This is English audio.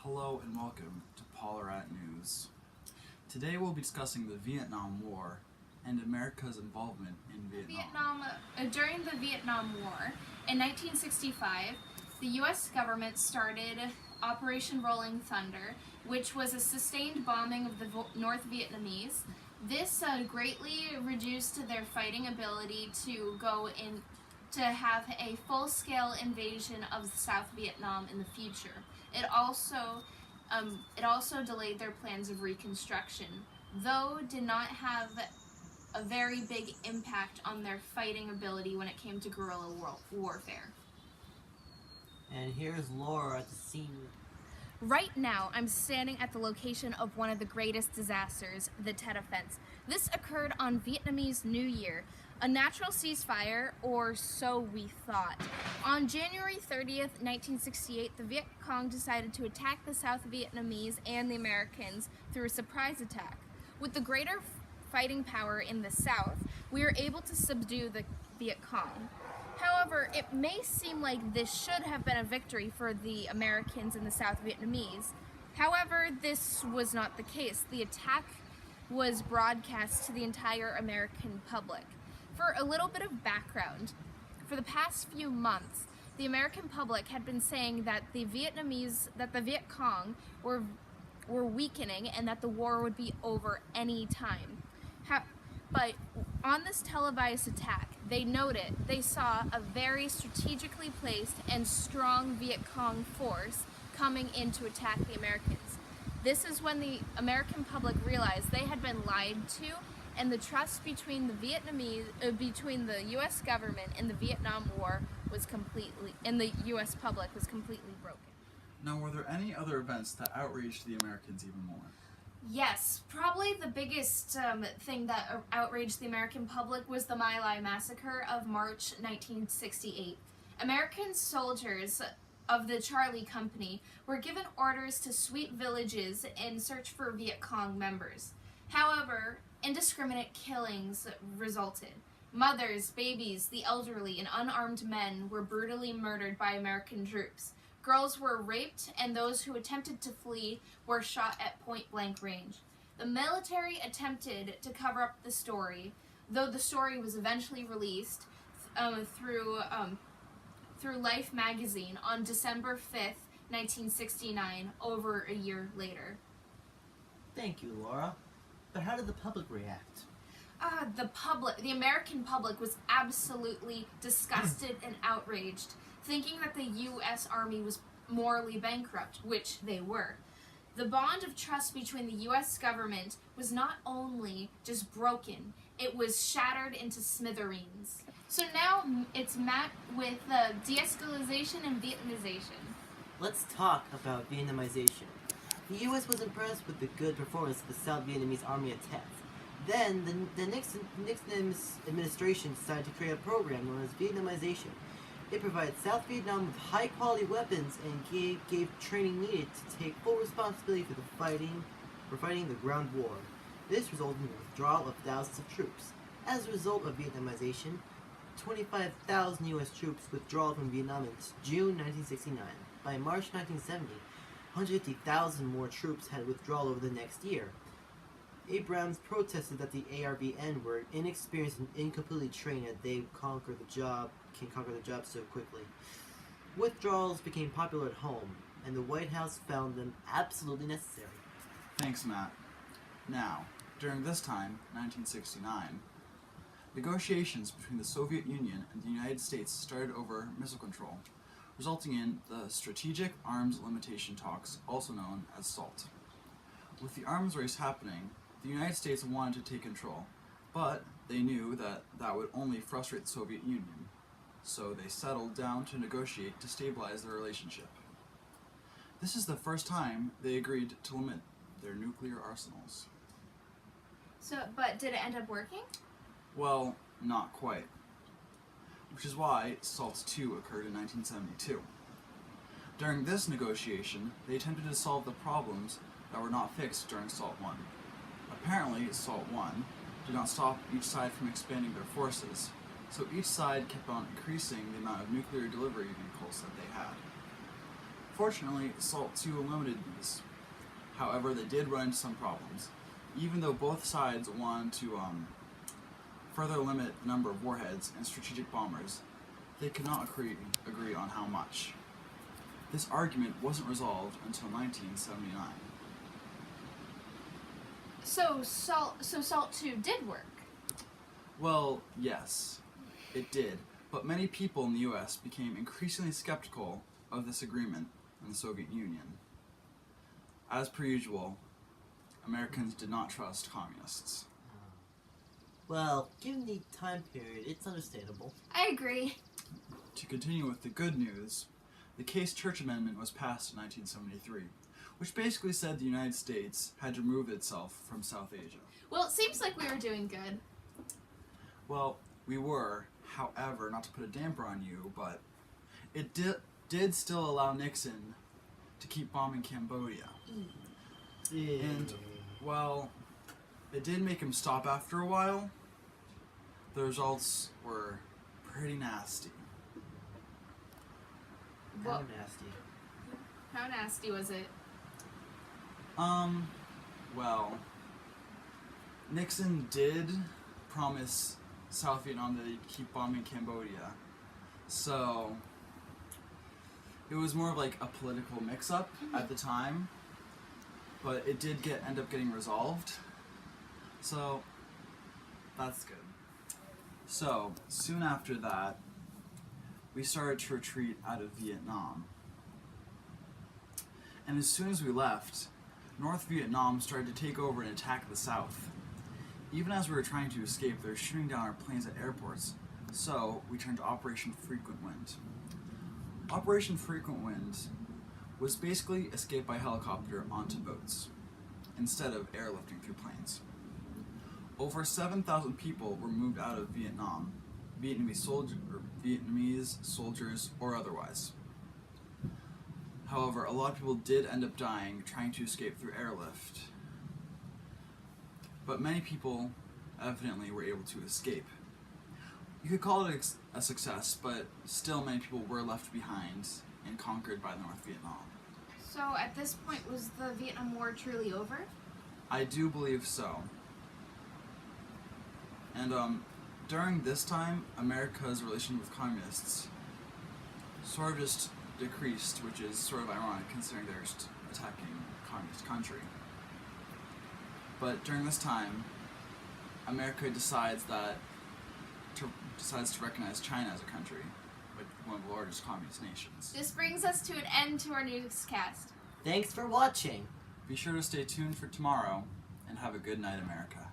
Hello and welcome to Polarat News. Today we'll be discussing the Vietnam War and America's involvement in Vietnam. During the Vietnam War in 1965, the U.S. government started Operation Rolling Thunder, which was a sustained bombing of the North Vietnamese. This greatly reduced their fighting ability to have a full-scale invasion of South Vietnam in the future. It also delayed their plans of reconstruction, though did not have a very big impact on their fighting ability when it came to guerrilla warfare. And here's Laura at the scene. Right now, I'm standing at the location of one of the greatest disasters, the Tet Offense. This occurred on Vietnamese New Year, a natural ceasefire, or so we thought. On January 30th, 1968, the Viet Cong decided to attack the South Vietnamese and the Americans through a surprise attack. With the greater fighting power in the South, we were able to subdue the Viet Cong. However, it may seem like this should have been a victory for the Americans and the South Vietnamese. However, this was not the case. The attack was broadcast to the entire American public. For a little bit of background, for the past few months, the American public had been saying that the Viet Cong were weakening and that the war would be over any time. But on this televised attack, they saw a very strategically placed and strong Viet Cong force coming in to attack the Americans. This is when the American public realized they had been lied to, and the trust between between the U.S. government and the Vietnam War and the U.S. public was completely broken. Now, were there any other events that outraged the Americans even more? Yes, probably the biggest thing that outraged the American public was the My Lai massacre of March 1968. American soldiers of the Charlie Company were given orders to sweep villages in search for Viet Cong members. However, indiscriminate killings resulted. Mothers, babies, the elderly, and unarmed men were brutally murdered by American troops. Girls were raped, and those who attempted to flee were shot at point-blank range. The military attempted to cover up the story, though the story was eventually released through Life magazine on December 5th, 1969, over a year later. Thank you, Laura. But how did the public react? The American public was absolutely disgusted and outraged, thinking that the U.S. Army was morally bankrupt, which they were. The bond of trust between the U.S. government was not only just broken, it was shattered into smithereens. So now it's Matt with de-escalation and Vietnamization. Let's talk about Vietnamization. The U.S. was impressed with the good performance of the South Vietnamese Army at Tet. Then the Nixon administration decided to create a program known as Vietnamization. It provided South Vietnam with high-quality weapons and gave training needed to take full responsibility for fighting the ground war. This resulted in the withdrawal of thousands of troops. As a result of Vietnamization, 25,000 U.S. troops withdrew from Vietnam in June 1969. By March 1970, 150,000 more troops had withdrawal over the next year. Abrams protested that the ARVN were inexperienced and incompletely trained and they can conquer the job so quickly. Withdrawals became popular at home, and the White House found them absolutely necessary. Thanks, Matt. Now, during this time, 1969, negotiations between the Soviet Union and the United States started over missile control, resulting in the Strategic Arms Limitation Talks, also known as SALT. With the arms race happening, the United States wanted to take control, but they knew that that would only frustrate the Soviet Union, so they settled down to negotiate to stabilize their relationship. This is the first time they agreed to limit their nuclear arsenals. But did it end up working? Well, not quite. Which is why SALT II occurred in 1972. During this negotiation, they attempted to solve the problems that were not fixed during SALT I. Apparently, SALT I did not stop each side from expanding their forces, so each side kept on increasing the amount of nuclear delivery vehicles that they had. Fortunately, SALT II limited these. However, they did run into some problems. Even though both sides wanted to further limit the number of warheads and strategic bombers, they could not agree on how much. This argument wasn't resolved until 1979. So SALT 2 did work. Well, yes, it did, but many people in the US became increasingly skeptical of this agreement in the Soviet Union. As per usual, Americans did not trust communists. Well, given the time period, it's understandable. I agree. To continue with the good news, the Case-Church Amendment was passed in 1973, which basically said the United States had to remove itself from South Asia. Well, it seems like we were doing good. Well, we were, however, not to put a damper on you, but it did still allow Nixon to keep bombing Cambodia. And, well, it did make him stop after a while. The results were pretty nasty. How Well, nasty. how nasty was it? Well, Nixon did promise South Vietnam that he'd keep bombing Cambodia. So, it was more of like a political mix-up at the time, but it did end up getting resolved. So, that's good. So, soon after that, we started to retreat out of Vietnam. And as soon as we left, North Vietnam started to take over and attack the South. Even as we were trying to escape, they were shooting down our planes at airports, so we turned to Operation Frequent Wind. Operation Frequent Wind was basically escape by helicopter onto boats, instead of airlifting through planes. Over 7,000 people were moved out of Vietnam, Vietnamese soldiers, or otherwise. However, a lot of people did end up dying trying to escape through airlift. But many people evidently were able to escape. You could call it a success, but still many people were left behind and conquered by North Vietnam. So at this point, was the Vietnam War truly over? I do believe so. And during this time, America's relation with communists sort of just decreased, which is sort of ironic considering they're just attacking a communist country. But during this time, America decides to recognize China as a country, like one of the largest communist nations. This brings us to an end to our newscast. Thanks for watching. Be sure to stay tuned for tomorrow, and have a good night, America.